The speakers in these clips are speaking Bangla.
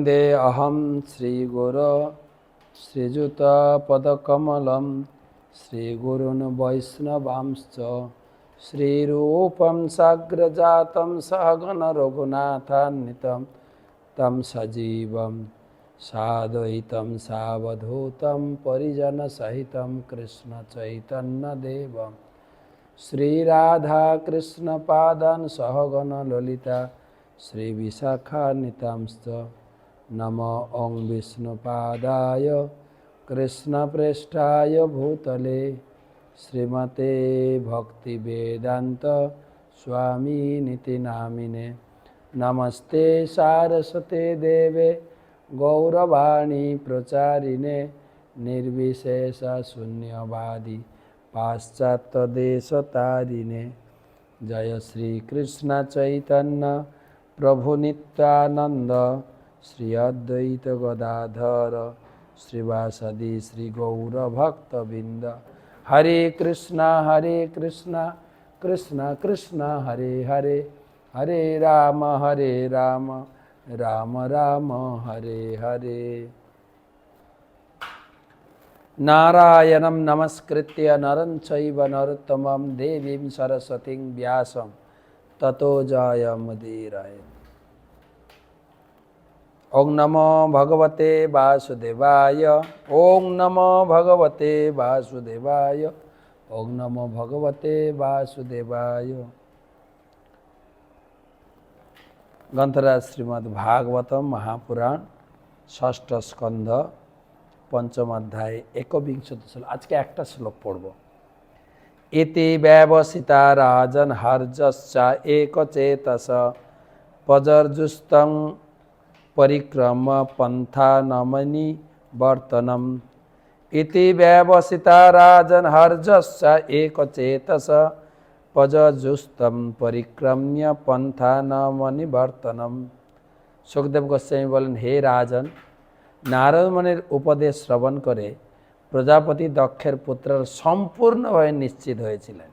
वन्दे अहं श्रीगुरो श्रीयुतपदकमलं श्रीगुरून् वैष्णवांश्च श्रीरूपं साग्रजातं सहगण रघुनाथान्वितं तं सजीवं साद्वैतं सावधूतं परिजनसहितं कृष्णचैतन्यदेवं श्रीराधाकृष्णपादान् सहगण ललिता श्रीविशाखान्वितांश्च नमो ॐ विष्णुपादाय कृष्णप्रेष्ठाय भूतले श्रीमते भक्तिवेदान्त स्वामिनिति नामिने नमस्ते सारस्वते देवे गौरवाणी प्रचारिणे निर्विशेषशून्यवादी पाश्चात्यदेशतारिणे जय श्री कृष्ण चैतन्य प्रभु नित्यानंद श्री अद्वैत गदाधर श्रीवासदि श्री गौर भक्तबिंद हरे कृष्णा कृष्ण कृष्ण हरे हरे हरे राम राम राम हरे हरे। नारायणं नमस्कृत्य नरं चैव नरोत्तमं देवीं सरस्वतीं व्यासं ततो जयमुदीरये। ओं नमो भगवते वासुदेवाय ओं नमो भगवते वासुदेवाय ओं नमो भगवते वासुदेवाय। ग्रंथराज श्रीमद् भागवतम महापुराण षष्ठ स्कंध पंचम अध्याय एकविंशति श्लोक। आज के एक श्लोक पढ़ब। इति व्यवसिता राजन हर्जश्चा एकचेतस पजर्जुस्तं परिक्रम पंथा नमनि वर्तनम। इति व्यवसिता राजन हर्जश्चा एकचेतस पजर्जुस्तं परिक्रम्य पंथा नमनि वर्तनम। सुखदेव गोस्वामी बोलें, हे राजन, नारद मुनिर उपदेश श्रवण करे प्रजापति दक्षर पुत्र सम्पूर्णभावे निश्चित হয়েছিলেন।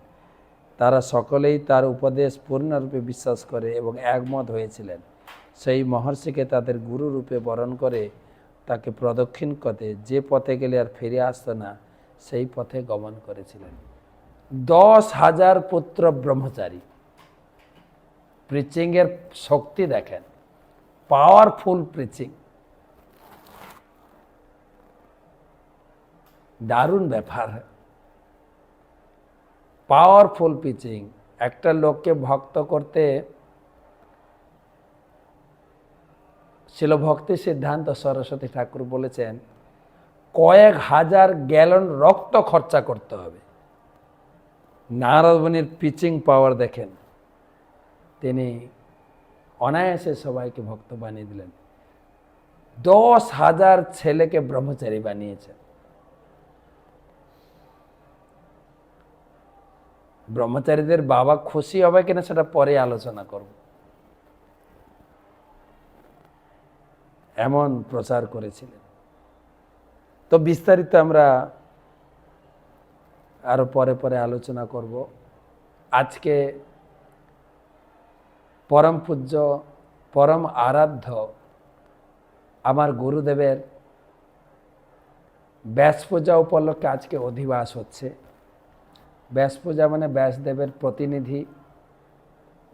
তারা সকলেই তার উপদেশ পূর্ণরূপে বিশ্বাস করে এবং একমত হয়েছিলেন। সেই মহর্ষিকে তাদের গুরু রূপে বরণ করে তাকে প্রদক্ষিণ করতে যে পথে গেলে আর ফিরে আসতো না সেই পথে গমন করেছিলেন। 10,000 পুত্র ব্রহ্মচারী। প্রিচিং এর শক্তি দেখেন, পাওয়ারফুল প্রিচিং, দারুণ ব্যাপার। Powerful preaching. একটা লোককে ভক্ত করতে ছিল ভক্তি সিদ্ধান্ত সরস্বতী ঠাকুর বলেছেন কয়েক হাজার গ্যালন রক্ত খরচা করতে হবে। নারদ মুনির প্রিচিং পাওয়ার দেখেন, তিনি অনায়াসে সবাইকে ভক্ত বানিয়ে দিলেন। 10,000 ছেলেকে ব্রহ্মচারী বানিয়েছেন। ব্রহ্মচারীদের বাবা খুশি হবে কিনা সেটা পরে আলোচনা করব। এমন প্রচার করেছিলেন। তো বিস্তারিত আমরা আরো পরে পরে আলোচনা করব। আজকে পরম পূজ্য পরম আরাধ্য আমার গুরুদেবের ব্যাস পূজা উপলক্ষে আজকে অধিবাস হচ্ছে। ব্যাস পূজা মানে ব্যাসদেবের প্রতিনিধি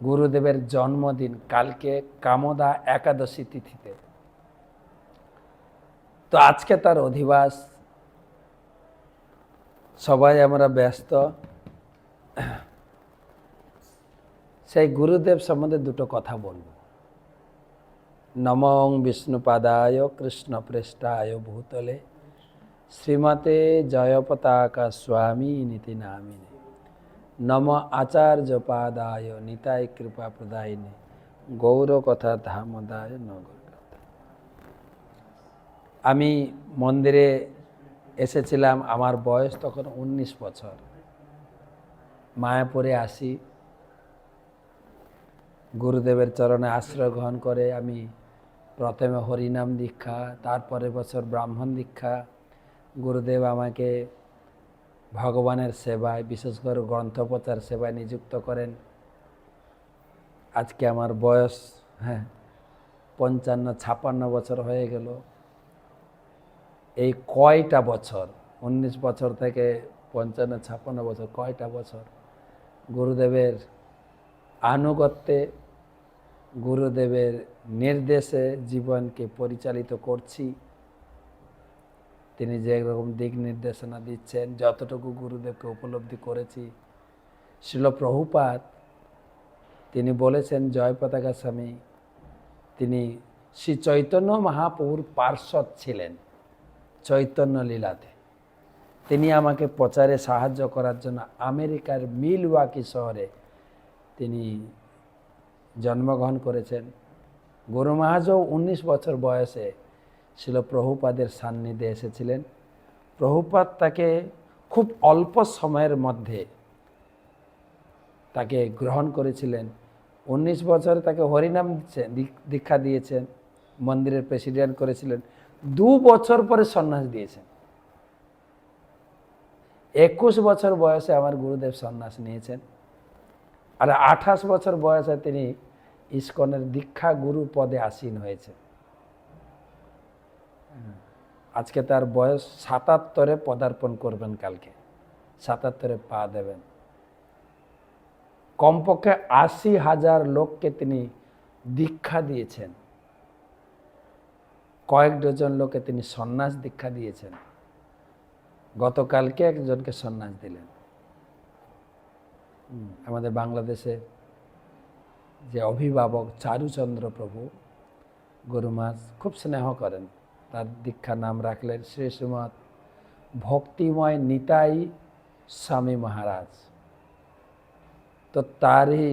গুরুদেবের জন্মদিন কালকে কামদা একাদশী তিথিতে। তো আজকে তার অধিবাস, সবাই আমরা ব্যস্ত। সেই গুরুদেব সম্বন্ধে দুটো কথা বলব। নমঃ বিষ্ণুপাদায় কৃষ্ণপ্রেষ্ঠায় ভূতলে শ্রীমতে জয়পতাকা স্বামী নীতি নামিনে নম আচার্য পাদায় নিতাই কৃপা প্রদায়িনে গৌর কথা ধামদায় নগর। আমি মন্দিরে এসেছিলাম, আমার বয়স তখন 19 বছর। মায়াপুরে আসি, গুরুদেবের চরণে আশ্রয় গ্রহণ করে আমি প্রথমে হরিনাম দীক্ষা, তারপরে বছর ব্রাহ্মণ দীক্ষা। গুরুদেব আমাকে ভগবানের সেবায়, বিশেষ করে গ্রন্থপ্রচার সেবায় নিযুক্ত করেন। আজকে আমার বয়স 55-56 বছর হয়ে গেল। এই কয়টা বছর, 19 বছর থেকে 55-56 বছর, কয়টা বছর গুরুদেবের আনুগত্যে, গুরুদেবের নির্দেশে জীবনকে পরিচালিত করছি। তিনি যে রকম দিক নির্দেশনা দিচ্ছেন, যতটুকু গুরুদেবকে উপলব্ধি করেছি। শ্রীল প্রভুপাদ তিনি বলেছেন, জয় পতাকা স্বামী তিনি শ্রী চৈতন্য মহাপ্রভুর পার্ষদ ছিলেন চৈতন্য লীলাতে। তিনি আমাকে প্রচারে সাহায্য করার জন্য আমেরিকার মিলওয়াকি শহরে তিনি জন্মগ্রহণ করেছেন। গুরু মহারাজও 19 বছর বয়সে শ্রীল প্রভুপাদের সান্নিধ্যে এসেছিলেন। প্রভুপাদ তাকে খুব অল্প সময়ের মধ্যে তাকে গ্রহণ করেছিলেন। 19 বছরে তাকে হরিনাম দীক্ষা দিয়েছেন, মন্দিরের প্রেসিডেন্ট করেছিলেন। 2 বছর পরে সন্ন্যাস দিয়েছেন। 21 বছর বয়সে আমার গুরুদেব সন্ন্যাস নিয়েছেন। আর 28 বছর বয়সে তিনি ইস্কনের দীক্ষা গুরু পদে আসীন হয়েছেন। আজকে তার বয়স 77-এ পদার্পণ করবেন, কালকে 77-এ পা দেবেন। কমপক্ষে 80,000 লোককে তিনি দীক্ষা দিয়েছেন। কয়েক ডজন লোকে তিনি সন্ন্যাস দীক্ষা দিয়েছেন। গতকালকে একজনকে সন্ন্যাস দিলেন। আমাদের বাংলাদেশে যে অভিভাবক চারুচন্দ্র প্রভু, গুরু মহারাজ খুব স্নেহ করেন, তার দীক্ষা নাম রাখলেন শ্রী শ্রীমৎ ভক্তিময় নিতাই স্বামী মহারাজ। তো তারই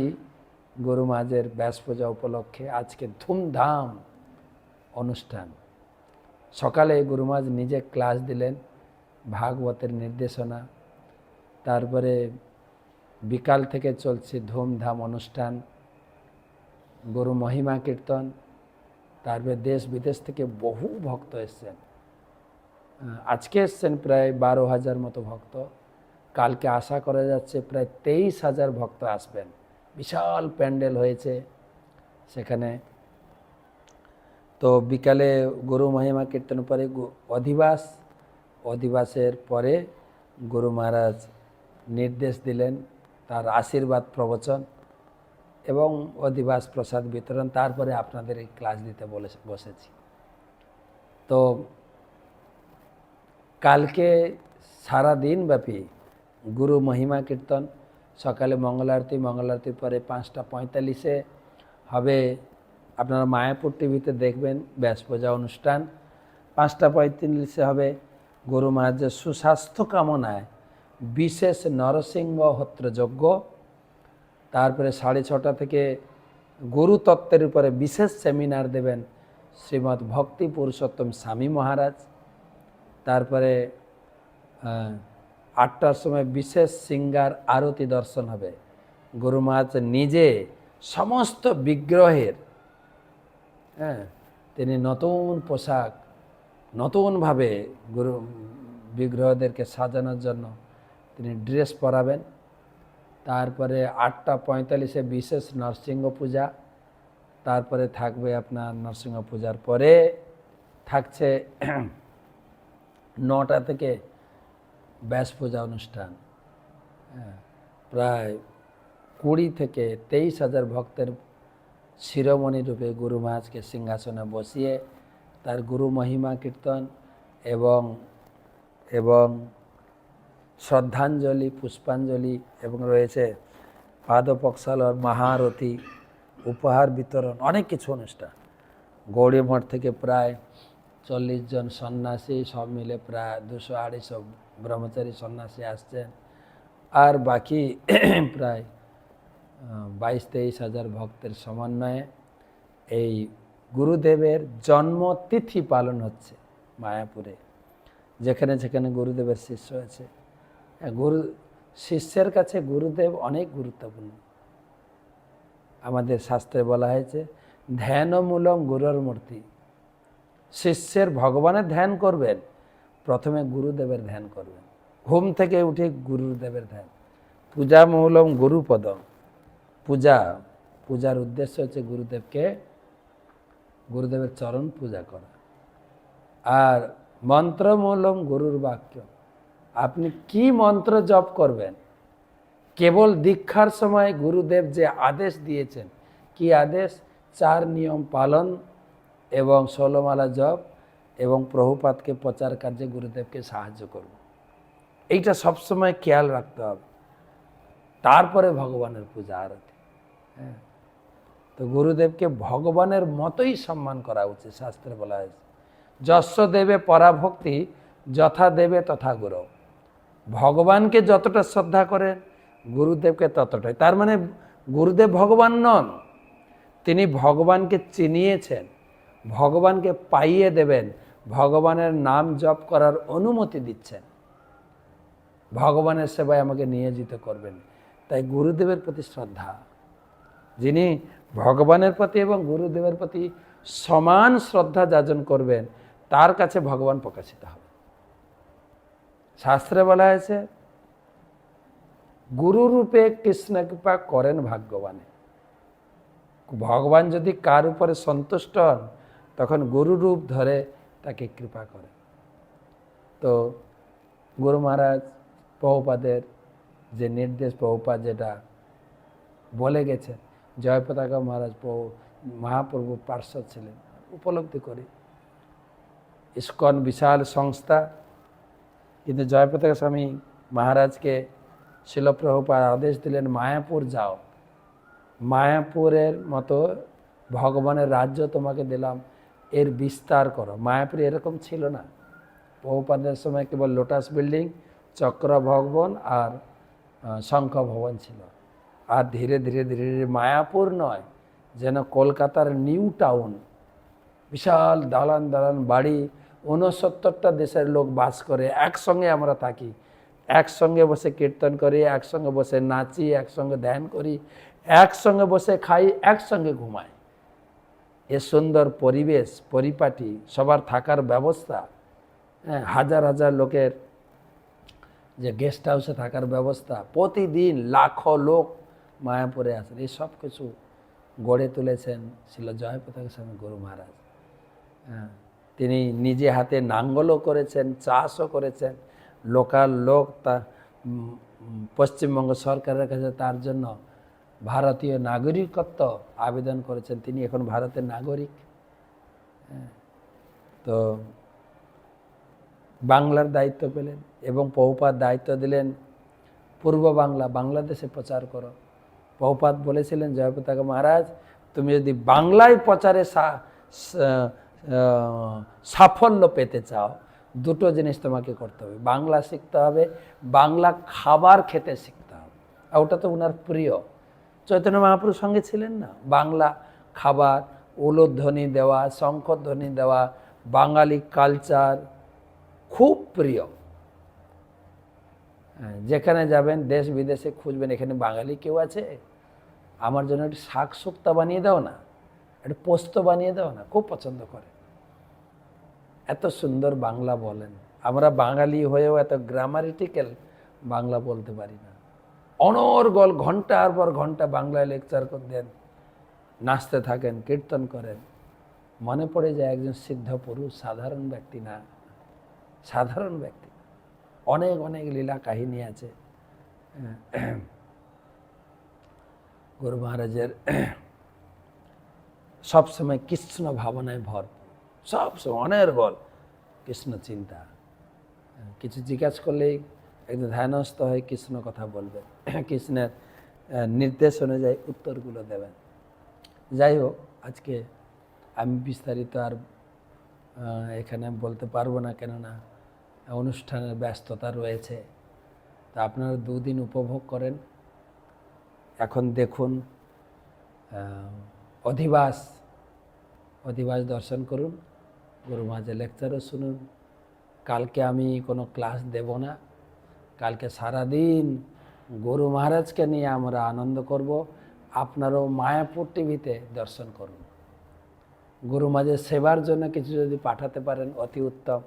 গুরু মহারাজের ব্যাস পূজা উপলক্ষে আজকে ধুমধাম অনুষ্ঠান। সকালে গুরু মহারাজ নিজে ক্লাস দিলেন, ভাগবতের নির্দেশনা। তারপরে বিকাল থেকে চলছে ধুমধাম অনুষ্ঠান, গুরু মহিমা কীর্তন। তারপরে দেশ বিদেশ থেকে বহু ভক্ত এসছেন। আজকে এসছেন প্রায় 12,000 মতো ভক্ত। কালকে আশা করা যাচ্ছে প্রায় 23,000 ভক্ত আসবেন। বিশাল প্যান্ডেল হয়েছে সেখানে। তো বিকালে গুরু মহিমা কীর্তন পরে অধিবাসের পরে গুরু মহারাজ নির্দেশ দিলেন, তার আশীর্বাদ প্রবচন এবং অধিবাস প্রসাদ বিতরণ। তারপরে আপনাদের এই ক্লাস দিতে বসেছি। তো কালকে সারা দিন ব্যাপী গুরু মহিমা কীর্তন। সকালে মঙ্গলারতির পরে 5:45-এ হবে, আপনারা মায়াপুর টিভিতে দেখবেন, ব্যাস পূজা অনুষ্ঠান। 5:45-এ হবে গুরু মহারাজের সুস্বাস্থ্য কামনায় বিশেষ নরসিংহ হোত্র যজ্ঞ। তারপরে 6:30 থেকে গুরুতত্ত্বের উপরে বিশেষ সেমিনার দেবেন শ্রীমৎ ভক্তি পুরুষোত্তম স্বামী মহারাজ। তারপরে 8টার সময় বিশেষ সিঙ্গার আরতি দর্শন হবে। গুরু মহারাজ নিজে সমস্ত বিগ্রহের তিনি নতুন পোশাক, নতুনভাবে গুরু বিগ্রহদেরকে সাজানোর জন্য তিনি ড্রেস পরাবেন। তারপরে 8:45-এ বিশেষ নরসিংহ পূজা। তারপরে থাকবে আপনার নরসিংহ পূজার পরে থাকছে 9টা থেকে ব্যাস পূজা অনুষ্ঠান। প্রায় 20 থেকে 23,000 ভক্তের শিরোমণি রূপে গুরু মহারাজকে সিংহাসনে বসিয়ে তার গুরু মহিমা কীর্তন এবং শ্রদ্ধাঞ্জলি, পুষ্পাঞ্জলি এবং রয়েছে পাদপক্ষালয়, মহারথী, উপহার বিতরণ, অনেক কিছু অনুষ্ঠান। গৌড়ী মঠ থেকে প্রায় 40 জন সন্ন্যাসী, সব মিলে প্রায় 200-250 ব্রহ্মচারী সন্ন্যাসী আসছেন। আর বাকি প্রায় 22-23,000 ভক্তের সমন্বয়ে এই গুরুদেবের জন্মতিথি পালন হচ্ছে মায়াপুরে। যেখানে যেখানে গুরুদেবের শিষ্য আছে, শিষ্যের কাছে গুরুদেব অনেক গুরুত্বপূর্ণ। আমাদের শাস্ত্রে বলা হয়েছে ধ্যানমূলম গুরুর মূর্তি। শিষ্যের ভগবানের ধ্যান করবেন, প্রথমে গুরুদেবের ধ্যান করবেন। ঘুম থেকে উঠে গুরুদেবের ধ্যান। পূজা মূলম গুরুপদম। পূজার উদ্দেশ্য হচ্ছে গুরুদেবকে গুরুদেবের চরণ পূজা করা। আর মন্ত্রমূলম গুরুর বাক্য, আপনি কি মন্ত্র জপ করবেন, কেবল দীক্ষার সময় গুরুদেব যে আদেশ দিয়েছেন, কি আদেশ? 4 নিয়ম পালন এবং 16 মালা জপ এবং প্রভুপাদকে প্রচার কার্যে গুরুদেবকে সাহায্য করব। এইটা সবসময় খেয়াল রাখতে হবে। তারপরে ভগবানের পূজা আরতি। হ্যাঁ, তো গুরুদেবকে ভগবানের মতোই সম্মান করা উচিত। শাস্ত্রে বলা হয়েছে, যস্য দেবে পরাভক্তি যথা দেবে তথা গুরু। ভগবানকে যতটা শ্রদ্ধা করেন গুরুদেবকে ততটাই। তার মানে গুরুদেব ভগবান নন, তিনি ভগবানকে চিনিয়েছেন, ভগবানকে পাইয়ে দেবেন, ভগবানের নাম জপ করার অনুমতি দিচ্ছেন, ভগবানের সেবায় আমাকে নিয়োজিত করবেন। তাই গুরুদেবের প্রতি শ্রদ্ধা, যিনি ভগবানের প্রতি এবং গুরুদেবের প্রতি সমান শ্রদ্ধা যাজন করবেন, তার কাছে ভগবান প্রকাশিত হবে। শাস্ত্রে বলা হয়েছে, গুরুরূপে কৃষ্ণ কৃপা করেন ভাগ্যবানে। ভগবান যদি কার উপরে সন্তুষ্ট হন, তখন গুরুরূপ ধরে তাকে কৃপা করেন। তো গুরু মহারাজ প্রভুপাদের যে নির্দেশ, প্রভুপাদ যেটা বলে গেছেন, জয়পতাকা মহারাজ মহাপ্রভু পার্শ্বদ ছিলেন, উপলব্ধি করি। ইস্কন বিশাল সংস্থা, কিন্তু জয়পতাকা স্বামী মহারাজকে শিল প্রভুপাদ আদেশ দিলেন, মায়াপুর যাও, মায়াপুরের মতো ভগবানের রাজ্য তোমাকে দিলাম, এর বিস্তার করো। মায়াপুরে এরকম ছিল না। প্রভুপাদের সময় কেবল লোটাস বিল্ডিং, চক্র ভবন আর শঙ্খ ভবন ছিল। আর ধীরে ধীরে ধীরে ধীরে মায়াপুর নয়, যেন কলকাতার নিউ টাউন, বিশাল দালান দালান বাড়ি, 69টা দেশের লোক বাস করে, একসঙ্গে আমরা থাকি, একসঙ্গে বসে কীর্তন করি, একসঙ্গে বসে নাচি, একসঙ্গে ধ্যান করি, একসঙ্গে বসে খাই, একসঙ্গে ঘুমাই। এ সুন্দর পরিবেশ, পরিপাটি, সবার থাকার ব্যবস্থা, হ্যাঁ, হাজার হাজার লোকের যে গেস্ট হাউসে থাকার ব্যবস্থা, প্রতিদিন লাখো লোক মায়াপুরে আসেন, এই সব কিছু গড়ে তুলেছেন ছিল জয়পতাকা স্বামী গুরু মহারাজ। হ্যাঁ, তিনি নিজে হাতে নাঙ্গলও করেছেন, চাষও করেছেন। লোকাল লোক তা পশ্চিমবঙ্গ সরকারের কাছে তার জন্য ভারতীয় নাগরিকত্ব আবেদন করেছেন। তিনি এখন ভারতের নাগরিক। তো বাংলার দায়িত্ব পেলেন এবং প্রভুপাদ দায়িত্ব দিলেন পূর্ব বাংলা, বাংলাদেশে প্রচার করো। প্রভুপাদ বলেছিলেন, জয়পতাকা মহারাজ, তুমি যদি বাংলায় প্রচারে সাফল্য পেতে চাও, দুটো জিনিস তোমাকে করতে হবে। বাংলা শিখতে হবে, বাংলা খাবার খেতে শিখতে হবে। আর ওটা তো ওনার প্রিয়। চৈতন্য মহাপ্রভুর সঙ্গে ছিলেন না, বাংলা খাবার, উলুধ্বনি দেওয়া, শঙ্খধ্বনি দেওয়া, বাঙালি কালচার খুব প্রিয়। যেখানে যাবেন দেশ বিদেশে খুঁজবেন, এখানে বাঙালি কেউ আছে, আমার জন্য একটু শাক শুক্তা বানিয়ে দাও না, একটু পোস্ত বানিয়ে দাও না, খুব পছন্দ করে। এত সুন্দর বাংলা বলেন। আমরা বাঙালি হয়েও এত গ্রামারিটিক্যাল বাংলা বলতে পারি না। অনর্গল ঘন্টার পর ঘন্টা বাংলায় লেকচার করে দেন, নাচতে থাকেন, কীর্তন করেন। মনে পড়ে যায় একজন সিদ্ধ পুরুষ, সাধারণ ব্যক্তি না, সাধারণ ব্যক্তি। অনেক অনেক লীলা কাহিনী আছে গুরু মহারাজের। সবসময় কৃষ্ণ ভাবনায় ভরপুর, সবসময় অনর্গল কৃষ্ণ চিন্তা। কিছু জিজ্ঞাসা করলেই একদম ধ্যানস্থ হয়ে কৃষ্ণ কথা বলবেন, কৃষ্ণের নির্দেশ অনুযায়ী উত্তরগুলো দেবেন। যাই হোক, আজকে আমি বিস্তারিত আর এখানে বলতে পারবো না, কেননা অনুষ্ঠানের ব্যস্ততা রয়েছে। তা আপনারা 2 দিন উপভোগ করেন। এখন দেখুন অধিবাস দর্শন করুন, গুরু মহারাজের লেকচারও শুনুন। কালকে আমি কোনো ক্লাস দেব না, কালকে সারাদিন গুরু মহারাজকে নিয়ে আমরা আনন্দ করব। আপনারাও মায়াপুর টিভিতে দর্শন করুন। গুরু মহারাজের সেবার জন্য কিছু যদি পাঠাতে পারেন অতি উত্তম।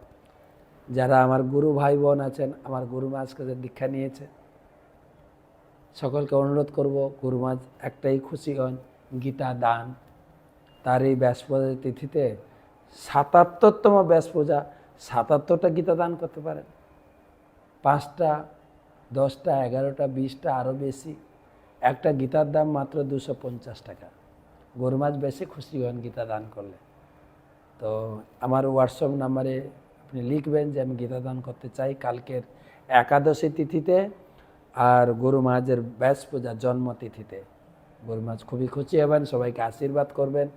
যারা আমার গুরু ভাই বোন আছেন, আমার গুরু মহারাজ কাছে দীক্ষা নিয়েছে, সকলকে অনুরোধ করব, গুরু মহারাজ একটাই খুশি হন, গীতা দান। তার এই ব্যাস পূজার তিথিতে ৭৭তম ব্যাস পূজা, ৭৭টা গীতা দান করতে পারেন। ৫টা, 10টা, 11টা, 20টা, আরও বেশি। একটা গীতার দাম মাত্র 250 টাকা। গরু মাছ বেশি খুশি হন গীতা দান করলে। তো আমার হোয়াটসঅ্যাপ নাম্বারে আপনি লিখবেন যে আমি গীতা দান করতে চাই কালকের একাদশী তিথিতে আর গরু মাঝের ব্যাস পূজা জন্মতিথিতে। গরু মাছ খুবই খুশি হবেন, সবাইকে আশীর্বাদ করবেন।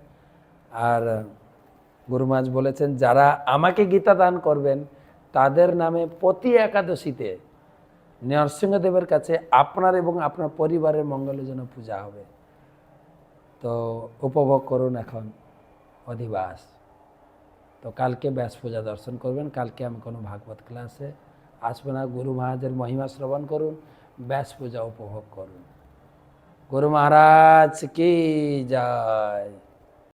আর গরু মাছ বলেছেন যারা আমাকে গীতা দান করবেন তাদের নামে প্রতি একাদশীতে নরসিংহদেবের কাছে আপনার এবং আপনার পরিবারের মঙ্গলের জন্য পূজা হবে। তো উপভোগ করুন এখন অধিবাস। তো কালকে ব্যাস পূজা দর্শন করবেন। কালকে আমি কোনো ভাগবত ক্লাসে আসবো না। গুরু মহারাজের মহিমা শ্রবণ করুন, ব্যাস পূজা উপভোগ করুন। গুরু মহারাজ কি জয়।